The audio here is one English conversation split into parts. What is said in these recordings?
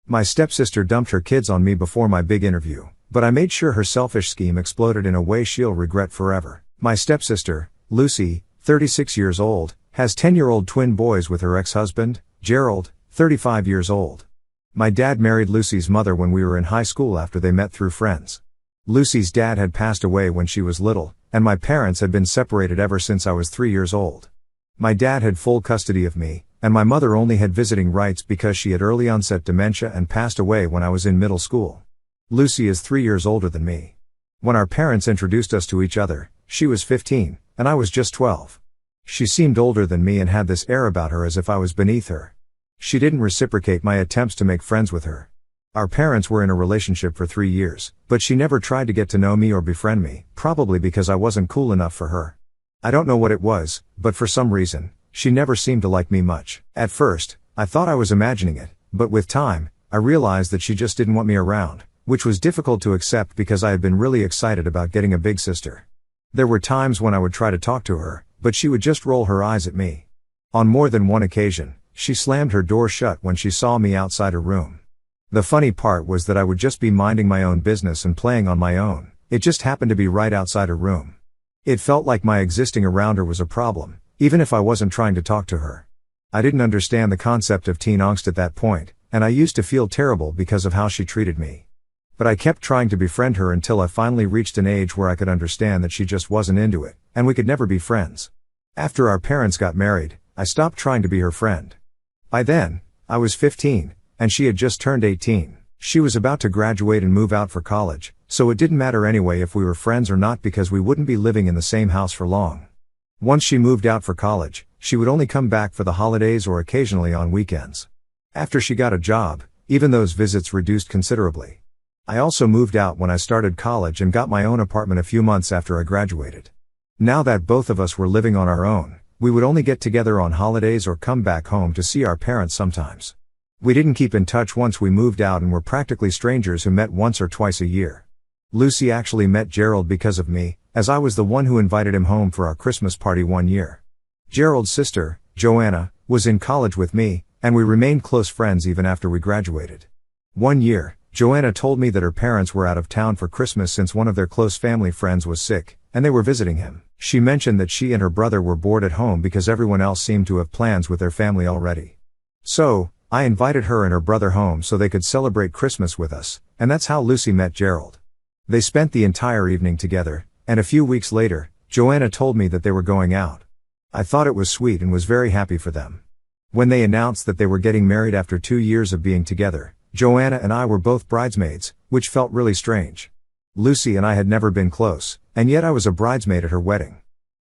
My stepsister dumped her kids on me before my big interview, but I made sure her selfish scheme exploded in a way she'll regret forever. My stepsister, Lucy, 36 years old, has 10-year-old twin boys with her ex-husband, Gerald, 35 years old. My dad married Lucy's mother when we were in high school after they met through friends. Lucy's dad had passed away when she was little, and my parents had been separated ever since I was 3 years old. My dad had full custody of me, and my mother only had visiting rights because she had early onset dementia and passed away when I was in middle school. Lucy is 3 years older than me. When our parents introduced us to each other, she was 15, and I was just 12. She seemed older than me and had this air about her as if I was beneath her. She didn't reciprocate my attempts to make friends with her. Our parents were in a relationship for 3 years, but she never tried to get to know me or befriend me, probably because I wasn't cool enough for her. I don't know what it was, but for some reason, she never seemed to like me much. At first, I thought I was imagining it, but with time, I realized that she just didn't want me around, which was difficult to accept because I had been really excited about getting a big sister. There were times when I would try to talk to her, but she would just roll her eyes at me. On more than one occasion, she slammed her door shut when she saw me outside her room. The funny part was that I would just be minding my own business and playing on my own. It just happened to be right outside her room. It felt like my existing around her was a problem, even if I wasn't trying to talk to her. I didn't understand the concept of teen angst at that point, and I used to feel terrible because of how she treated me. But I kept trying to befriend her until I finally reached an age where I could understand that she just wasn't into it, and we could never be friends. After our parents got married, I stopped trying to be her friend. By then, I was 15, and she had just turned 18. She was about to graduate and move out for college, so it didn't matter anyway if we were friends or not because we wouldn't be living in the same house for long. Once she moved out for college, she would only come back for the holidays or occasionally on weekends. After she got a job, even those visits reduced considerably. I also moved out when I started college and got my own apartment a few months after I graduated. Now that both of us were living on our own, we would only get together on holidays or come back home to see our parents sometimes. We didn't keep in touch once we moved out and were practically strangers who met once or twice a year. Lucy actually met Gerald because of me, as I was the one who invited him home for our Christmas party one year. Gerald's sister, Joanna, was in college with me, and we remained close friends even after we graduated. One year, Joanna told me that her parents were out of town for Christmas since one of their close family friends was sick, and they were visiting him. She mentioned that she and her brother were bored at home because everyone else seemed to have plans with their family already. So, I invited her and her brother home so they could celebrate Christmas with us, and that's how Lucy met Gerald. They spent the entire evening together, and a few weeks later, Joanna told me that they were going out. I thought it was sweet and was very happy for them. When they announced that they were getting married after 2 years of being together, Joanna and I were both bridesmaids, which felt really strange. Lucy and I had never been close, and yet I was a bridesmaid at her wedding.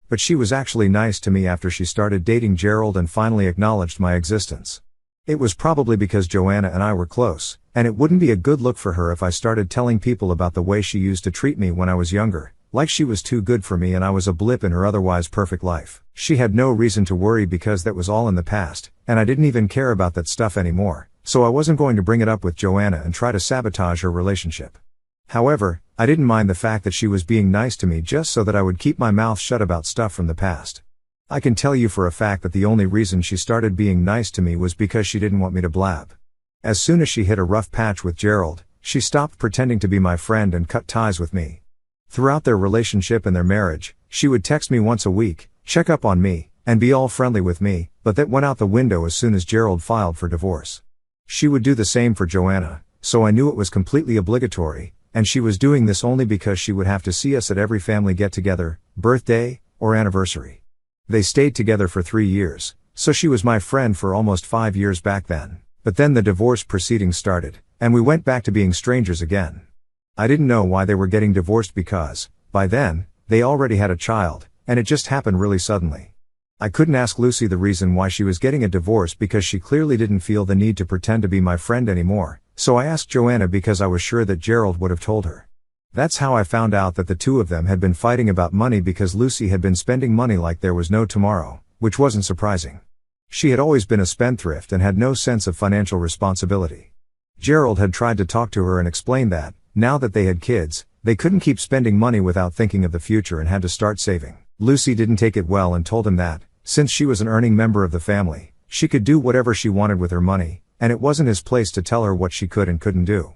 But she was actually nice to me after she started dating Gerald and finally acknowledged my existence. It was probably because Joanna and I were close, and it wouldn't be a good look for her if I started telling people about the way she used to treat me when I was younger, like she was too good for me and I was a blip in her otherwise perfect life. She had no reason to worry because that was all in the past, and I didn't even care about that stuff anymore, so I wasn't going to bring it up with Joanna and try to sabotage her relationship. However, I didn't mind the fact that she was being nice to me just so that I would keep my mouth shut about stuff from the past. I can tell you for a fact that the only reason she started being nice to me was because she didn't want me to blab. As soon as she hit a rough patch with Gerald, she stopped pretending to be my friend and cut ties with me. Throughout their relationship and their marriage, she would text me once a week, check up on me, and be all friendly with me, but that went out the window as soon as Gerald filed for divorce. She would do the same for Joanna, so I knew it was completely obligatory, and she was doing this only because she would have to see us at every family get-together, birthday, or anniversary. They stayed together for 3 years, so she was my friend for almost 5 years back then. But then the divorce proceedings started, and we went back to being strangers again. I didn't know why they were getting divorced because, by then, they already had a child, and it just happened really suddenly. I couldn't ask Lucy the reason why she was getting a divorce because she clearly didn't feel the need to pretend to be my friend anymore, so I asked Joanna because I was sure that Gerald would have told her. That's how I found out that the two of them had been fighting about money because Lucy had been spending money like there was no tomorrow, which wasn't surprising. She had always been a spendthrift and had no sense of financial responsibility. Gerald had tried to talk to her and explain that, now that they had kids, they couldn't keep spending money without thinking of the future and had to start saving. Lucy didn't take it well and told him that, since she was an earning member of the family, she could do whatever she wanted with her money, and it wasn't his place to tell her what she could and couldn't do.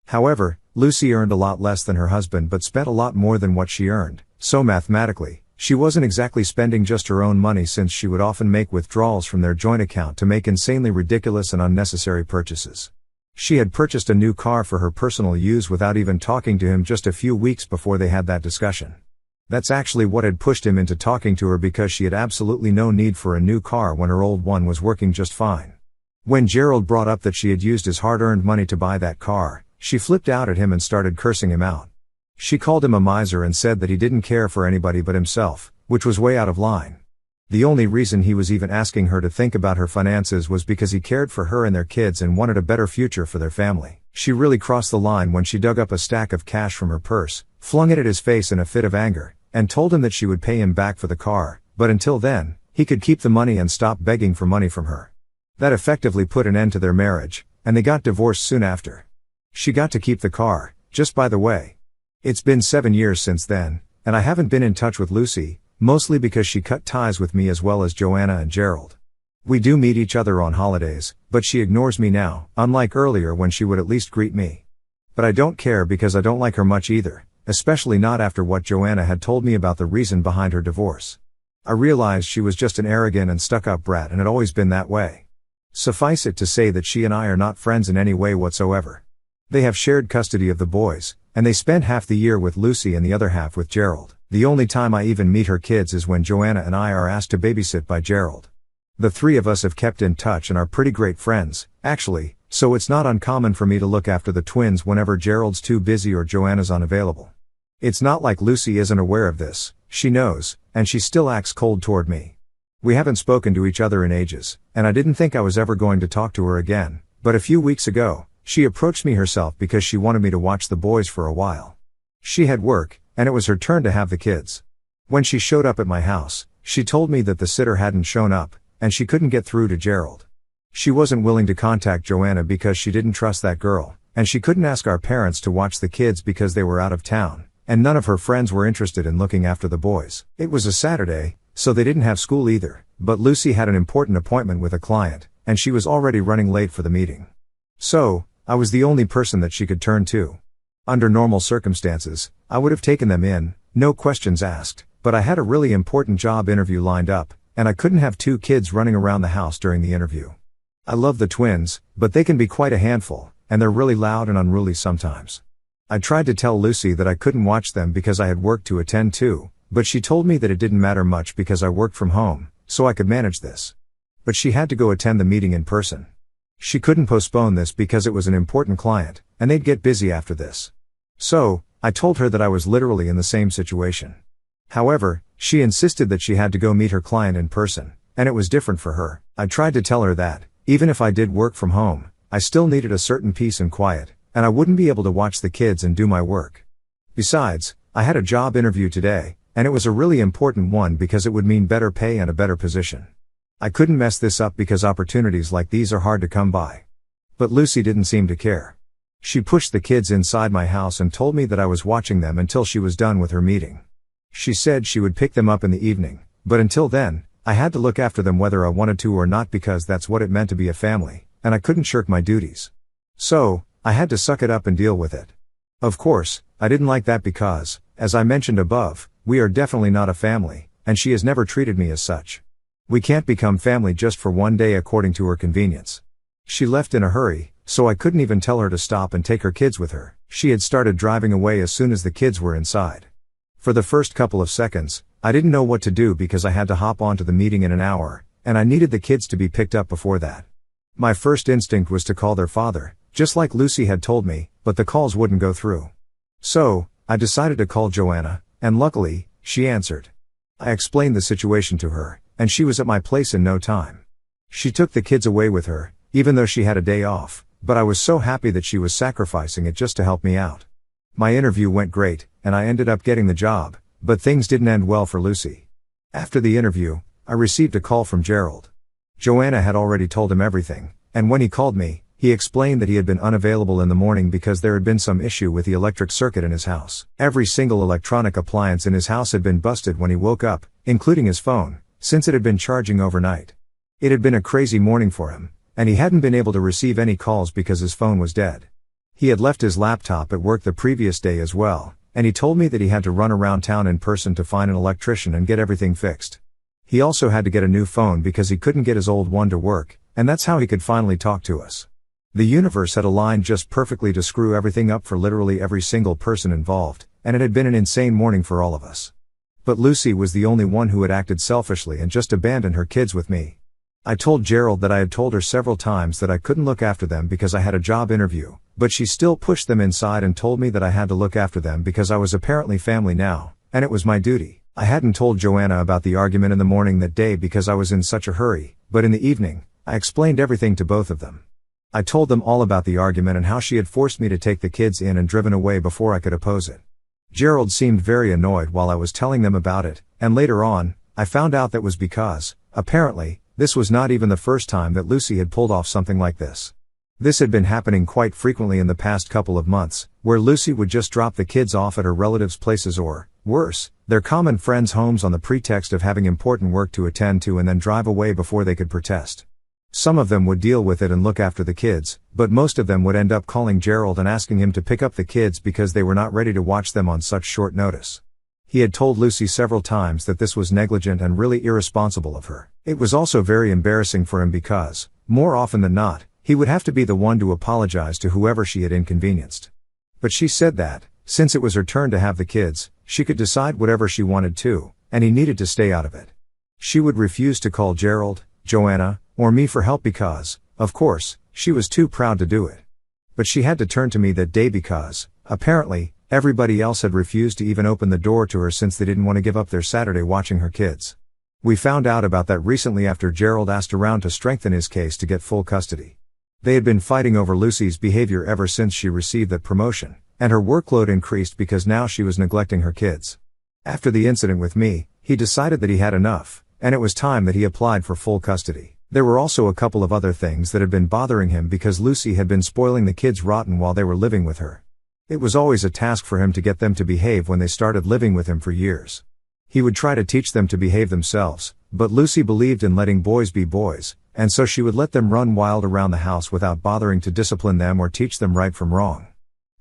However, Lucy earned a lot less than her husband but spent a lot more than what she earned, so mathematically, she wasn't exactly spending just her own money since she would often make withdrawals from their joint account to make insanely ridiculous and unnecessary purchases. She had purchased a new car for her personal use without even talking to him just a few weeks before they had that discussion. That's actually what had pushed him into talking to her, because she had absolutely no need for a new car when her old one was working just fine. When Gerald brought up that she had used his hard-earned money to buy that car, she flipped out at him and started cursing him out. She called him a miser and said that he didn't care for anybody but himself, which was way out of line. The only reason he was even asking her to think about her finances was because he cared for her and their kids and wanted a better future for their family. She really crossed the line when she dug up a stack of cash from her purse, flung it at his face in a fit of anger, and told him that she would pay him back for the car, but until then, he could keep the money and stop begging for money from her. That effectively put an end to their marriage, and they got divorced soon after. She got to keep the car, just by the way. It's been 7 years since then, and I haven't been in touch with Lucy, mostly because she cut ties with me as well as Joanna and Gerald. We do meet each other on holidays, but she ignores me now, unlike earlier when she would at least greet me. But I don't care because I don't like her much either, especially not after what Joanna had told me about the reason behind her divorce. I realized she was just an arrogant and stuck-up brat and had always been that way. Suffice it to say that she and I are not friends in any way whatsoever. They have shared custody of the boys, and they spend half the year with Lucy and the other half with Gerald. The only time I even meet her kids is when Joanna and I are asked to babysit by Gerald. The three of us have kept in touch and are pretty great friends, actually, so it's not uncommon for me to look after the twins whenever Gerald's too busy or Joanna's unavailable. It's not like Lucy isn't aware of this, she knows, and she still acts cold toward me. We haven't spoken to each other in ages, and I didn't think I was ever going to talk to her again, but a few weeks ago, she approached me herself because she wanted me to watch the boys for a while. She had work, and it was her turn to have the kids. When she showed up at my house, she told me that the sitter hadn't shown up, and she couldn't get through to Gerald. She wasn't willing to contact Joanna because she didn't trust that girl, and she couldn't ask our parents to watch the kids because they were out of town, and none of her friends were interested in looking after the boys. It was a Saturday, so they didn't have school either, but Lucy had an important appointment with a client, and she was already running late for the meeting. So, I was the only person that she could turn to. Under normal circumstances, I would have taken them in, no questions asked, but I had a really important job interview lined up, and I couldn't have two kids running around the house during the interview. I love the twins, but they can be quite a handful, and they're really loud and unruly sometimes. I tried to tell Lucy that I couldn't watch them because I had work to attend to, but she told me that it didn't matter much because I worked from home, so I could manage this. But she had to go attend the meeting in person. She couldn't postpone this because it was an important client, and they'd get busy after this. So, I told her that I was literally in the same situation. However, she insisted that she had to go meet her client in person, and it was different for her. I tried to tell her that, even if I did work from home, I still needed a certain peace and quiet, and I wouldn't be able to watch the kids and do my work. Besides, I had a job interview today, and it was a really important one because it would mean better pay and a better position. I couldn't mess this up because opportunities like these are hard to come by. But Lucy didn't seem to care. She pushed the kids inside my house and told me that I was watching them until she was done with her meeting. She said she would pick them up in the evening, but until then, I had to look after them whether I wanted to or not because that's what it meant to be a family, and I couldn't shirk my duties. So, I had to suck it up and deal with it. Of course, I didn't like that because, as I mentioned above, we are definitely not a family, and she has never treated me as such. We can't become family just for one day according to her convenience. She left in a hurry, so I couldn't even tell her to stop and take her kids with her. She had started driving away as soon as the kids were inside. For the first couple of seconds, I didn't know what to do because I had to hop onto the meeting in an hour, and I needed the kids to be picked up before that. My first instinct was to call their father, just like Lucy had told me, but the calls wouldn't go through. So, I decided to call Joanna, and luckily, she answered. I explained the situation to her, and she was at my place in no time. She took the kids away with her, even though she had a day off, but I was so happy that she was sacrificing it just to help me out. My interview went great, and I ended up getting the job, but things didn't end well for Lucy. After the interview, I received a call from Gerald. Joanna had already told him everything, and when he called me, he explained that he had been unavailable in the morning because there had been some issue with the electric circuit in his house. Every single electronic appliance in his house had been busted when he woke up, including his phone, since it had been charging overnight. It had been a crazy morning for him, and he hadn't been able to receive any calls because his phone was dead. He had left his laptop at work the previous day as well, and he told me that he had to run around town in person to find an electrician and get everything fixed. He also had to get a new phone because he couldn't get his old one to work, and that's how he could finally talk to us. The universe had aligned just perfectly to screw everything up for literally every single person involved, and it had been an insane morning for all of us. But Lucy was the only one who had acted selfishly and just abandoned her kids with me. I told Gerald that I had told her several times that I couldn't look after them because I had a job interview, but she still pushed them inside and told me that I had to look after them because I was apparently family now, and it was my duty. I hadn't told Joanna about the argument in the morning that day because I was in such a hurry, but in the evening, I explained everything to both of them. I told them all about the argument and how she had forced me to take the kids in and driven away before I could oppose it. Gerald seemed very annoyed while I was telling them about it, and later on, I found out that was because, apparently, this was not even the first time that Lucy had pulled off something like this. This had been happening quite frequently in the past couple of months, where Lucy would just drop the kids off at her relatives' places or, worse, their common friends' homes on the pretext of having important work to attend to and then drive away before they could protest. Some of them would deal with it and look after the kids, but most of them would end up calling Gerald and asking him to pick up the kids because they were not ready to watch them on such short notice. He had told Lucy several times that this was negligent and really irresponsible of her. It was also very embarrassing for him because, more often than not, he would have to be the one to apologize to whoever she had inconvenienced. But she said that, since it was her turn to have the kids, she could decide whatever she wanted to, and he needed to stay out of it. She would refuse to call Gerald, Joanna, or me for help because, of course, she was too proud to do it. But she had to turn to me that day because, apparently, everybody else had refused to even open the door to her since they didn't want to give up their Saturday watching her kids. We found out about that recently after Gerald asked around to strengthen his case to get full custody. They had been fighting over Lucy's behavior ever since she received that promotion, and her workload increased because now she was neglecting her kids. After the incident with me, he decided that he had enough, and it was time that he applied for full custody. There were also a couple of other things that had been bothering him because Lucy had been spoiling the kids rotten while they were living with her. It was always a task for him to get them to behave when they started living with him for years. He would try to teach them to behave themselves, but Lucy believed in letting boys be boys, and so she would let them run wild around the house without bothering to discipline them or teach them right from wrong.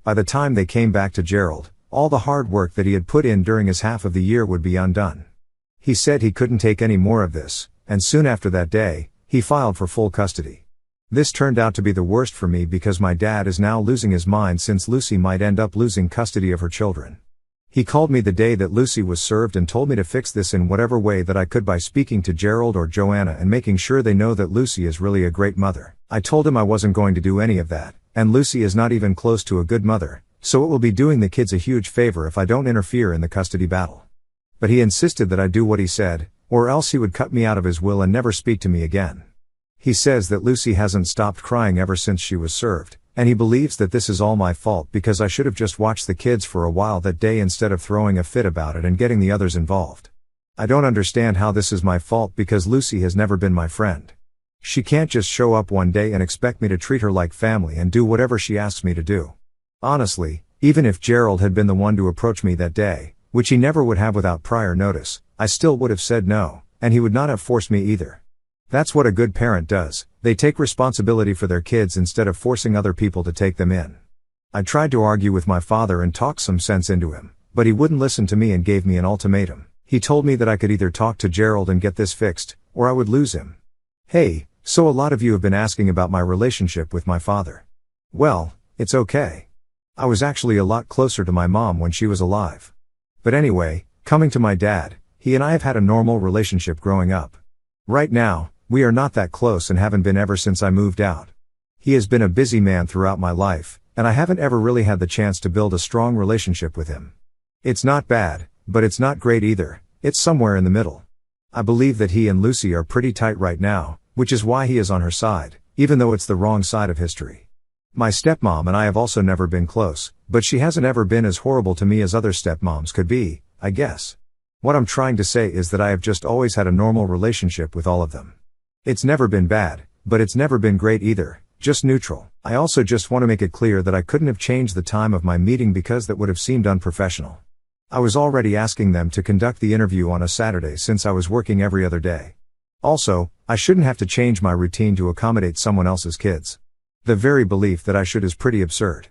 By the time they came back to Gerald, all the hard work that he had put in during his half of the year would be undone. He said he couldn't take any more of this, and soon after that day, he filed for full custody. This turned out to be the worst for me because my dad is now losing his mind since Lucy might end up losing custody of her children. He called me the day that Lucy was served and told me to fix this in whatever way that I could by speaking to Gerald or Joanna and making sure they know that Lucy is really a great mother. I told him I wasn't going to do any of that, and Lucy is not even close to a good mother, so it will be doing the kids a huge favor if I don't interfere in the custody battle. But he insisted that I do what he said, or else he would cut me out of his will and never speak to me again. He says that Lucy hasn't stopped crying ever since she was served, and he believes that this is all my fault because I should have just watched the kids for a while that day instead of throwing a fit about it and getting the others involved. I don't understand how this is my fault because Lucy has never been my friend. She can't just show up one day and expect me to treat her like family and do whatever she asks me to do. Honestly, even if Gerald had been the one to approach me that day, which he never would have without prior notice, I still would have said no, and he would not have forced me either. That's what a good parent does, they take responsibility for their kids instead of forcing other people to take them in. I tried to argue with my father and talk some sense into him, but he wouldn't listen to me and gave me an ultimatum. He told me that I could either talk to Gerald and get this fixed, or I would lose him. Hey, so a lot of you have been asking about my relationship with my father. Well, it's okay. I was actually a lot closer to my mom when she was alive. But anyway, coming to my dad, he and I have had a normal relationship growing up. Right now, we are not that close and haven't been ever since I moved out. He has been a busy man throughout my life, and I haven't ever really had the chance to build a strong relationship with him. It's not bad, but it's not great either, it's somewhere in the middle. I believe that he and Lucy are pretty tight right now, which is why he is on her side, even though it's the wrong side of history. My stepmom and I have also never been close, but she hasn't ever been as horrible to me as other stepmoms could be, I guess. What I'm trying to say is that I have just always had a normal relationship with all of them. It's never been bad, but it's never been great either, just neutral. I also just want to make it clear that I couldn't have changed the time of my meeting because that would have seemed unprofessional. I was already asking them to conduct the interview on a Saturday since I was working every other day. Also, I shouldn't have to change my routine to accommodate someone else's kids. The very belief that I should is pretty absurd.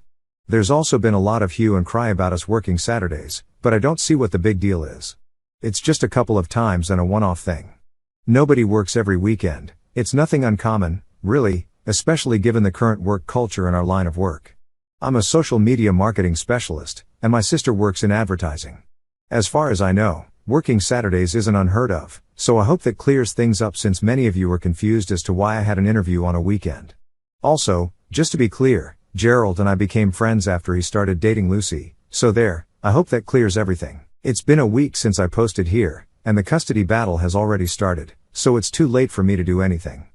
There's also been a lot of hue and cry about us working Saturdays, but I don't see what the big deal is. It's just a couple of times and a one-off thing. Nobody works every weekend. It's nothing uncommon, really, especially given the current work culture in our line of work. I'm a social media marketing specialist, and my sister works in advertising. As far as I know, working Saturdays isn't unheard of, so I hope that clears things up since many of you are confused as to why I had an interview on a weekend. Also, just to be clear, Gerald and I became friends after he started dating Lucy, so there, I hope that clears everything. It's been a week since I posted here, and the custody battle has already started, so it's too late for me to do anything.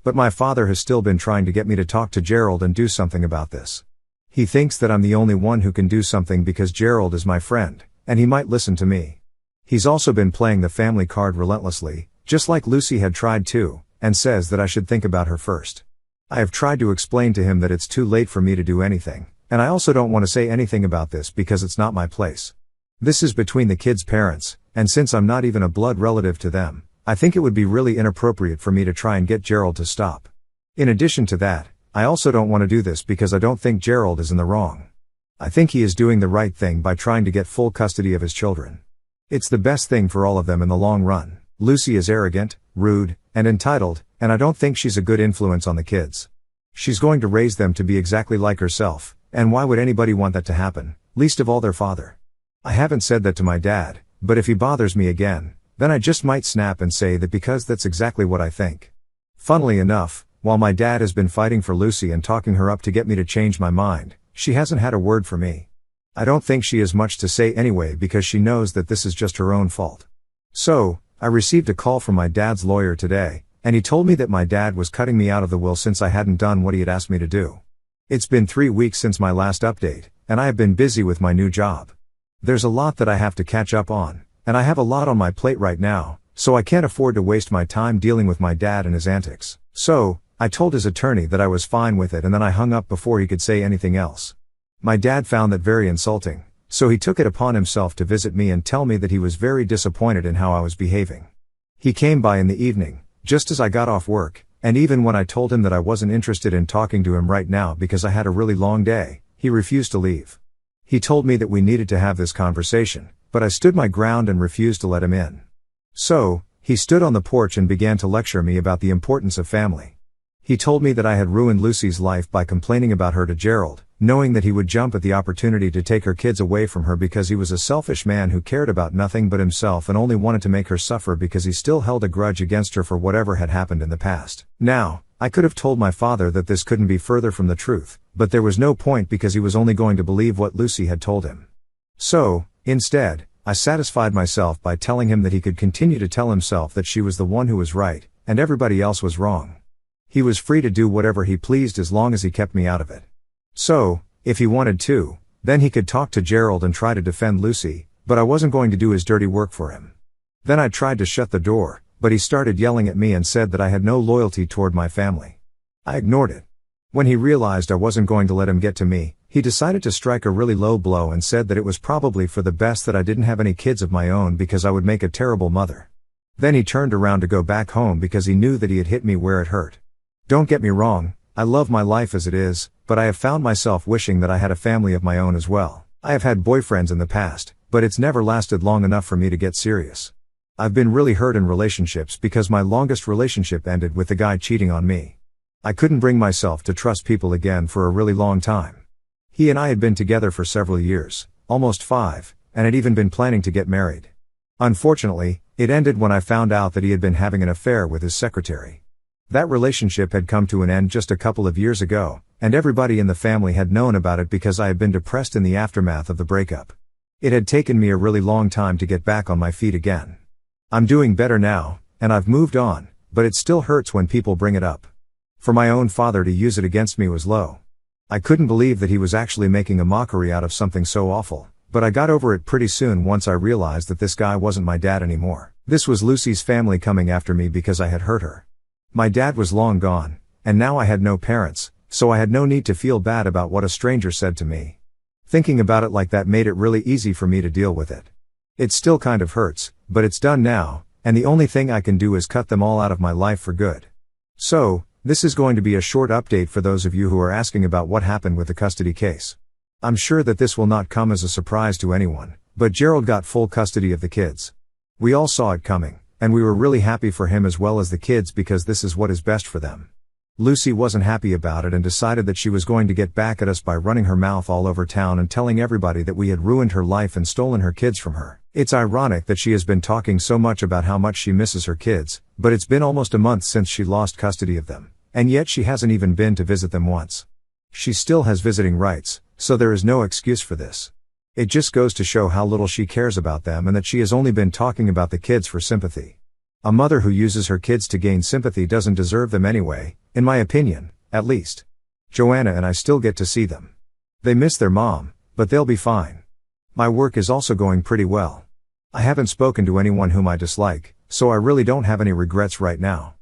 But my father has still been trying to get me to talk to Gerald and do something about this. He thinks that I'm the only one who can do something because Gerald is my friend, and he might listen to me. He's also been playing the family card relentlessly, just like Lucy had tried to, and says that I should think about her first. I have tried to explain to him that it's too late for me to do anything, and I also don't want to say anything about this because it's not my place. This is between the kids' parents, and since I'm not even a blood relative to them, I think it would be really inappropriate for me to try and get Gerald to stop. In addition to that, I also don't want to do this because I don't think Gerald is in the wrong. I think he is doing the right thing by trying to get full custody of his children. It's the best thing for all of them in the long run. Lucy is arrogant, rude, and entitled, and I don't think she's a good influence on the kids. She's going to raise them to be exactly like herself, and why would anybody want that to happen, least of all their father? I haven't said that to my dad, but if he bothers me again, then I just might snap and say that because that's exactly what I think. Funnily enough, while my dad has been fighting for Lucy and talking her up to get me to change my mind, she hasn't had a word for me. I don't think she has much to say anyway because she knows that this is just her own fault. So, I received a call from my dad's lawyer today, and he told me that my dad was cutting me out of the will since I hadn't done what he had asked me to do. It's been 3 weeks since my last update, and I have been busy with my new job. There's a lot that I have to catch up on, and I have a lot on my plate right now, so I can't afford to waste my time dealing with my dad and his antics. So, I told his attorney that I was fine with it and then I hung up before he could say anything else. My dad found that very insulting, so he took it upon himself to visit me and tell me that he was very disappointed in how I was behaving. He came by in the evening, just as I got off work, and even when I told him that I wasn't interested in talking to him right now because I had a really long day, he refused to leave. He told me that we needed to have this conversation, but I stood my ground and refused to let him in. So, he stood on the porch and began to lecture me about the importance of family. He told me that I had ruined Lucy's life by complaining about her to Gerald, knowing that he would jump at the opportunity to take her kids away from her because he was a selfish man who cared about nothing but himself and only wanted to make her suffer because he still held a grudge against her for whatever had happened in the past. Now, I could have told my father that this couldn't be further from the truth, but there was no point because he was only going to believe what Lucy had told him. So, instead, I satisfied myself by telling him that he could continue to tell himself that she was the one who was right, and everybody else was wrong. He was free to do whatever he pleased as long as he kept me out of it. So, if he wanted to, then he could talk to Gerald and try to defend Lucy, but I wasn't going to do his dirty work for him. Then I tried to shut the door, but he started yelling at me and said that I had no loyalty toward my family. I ignored it. When he realized I wasn't going to let him get to me, he decided to strike a really low blow and said that it was probably for the best that I didn't have any kids of my own because I would make a terrible mother. Then he turned around to go back home because he knew that he had hit me where it hurt. Don't get me wrong, I love my life as it is, but I have found myself wishing that I had a family of my own as well. I have had boyfriends in the past, but it's never lasted long enough for me to get serious. I've been really hurt in relationships because my longest relationship ended with the guy cheating on me. I couldn't bring myself to trust people again for a really long time. He and I had been together for several years, almost 5, and had even been planning to get married. Unfortunately, it ended when I found out that he had been having an affair with his secretary. That relationship had come to an end just a couple of years ago, and everybody in the family had known about it because I had been depressed in the aftermath of the breakup. It had taken me a really long time to get back on my feet again. I'm doing better now, and I've moved on, but it still hurts when people bring it up. For my own father to use it against me was low. I couldn't believe that he was actually making a mockery out of something so awful, but I got over it pretty soon once I realized that this guy wasn't my dad anymore. This was Lucy's family coming after me because I had hurt her. My dad was long gone, and now I had no parents, so I had no need to feel bad about what a stranger said to me. Thinking about it like that made it really easy for me to deal with it. It still kind of hurts, but it's done now, and the only thing I can do is cut them all out of my life for good. So, this is going to be a short update for those of you who are asking about what happened with the custody case. I'm sure that this will not come as a surprise to anyone, but Gerald got full custody of the kids. We all saw it coming, and we were really happy for him as well as the kids because this is what is best for them. Lucy wasn't happy about it and decided that she was going to get back at us by running her mouth all over town and telling everybody that we had ruined her life and stolen her kids from her. It's ironic that she has been talking so much about how much she misses her kids, but it's been almost a month since she lost custody of them, and yet she hasn't even been to visit them once. She still has visiting rights, so there is no excuse for this. It just goes to show how little she cares about them and that she has only been talking about the kids for sympathy. A mother who uses her kids to gain sympathy doesn't deserve them anyway, in my opinion, at least. Joanna and I still get to see them. They miss their mom, but they'll be fine. My work is also going pretty well. I haven't spoken to anyone whom I dislike, so I really don't have any regrets right now.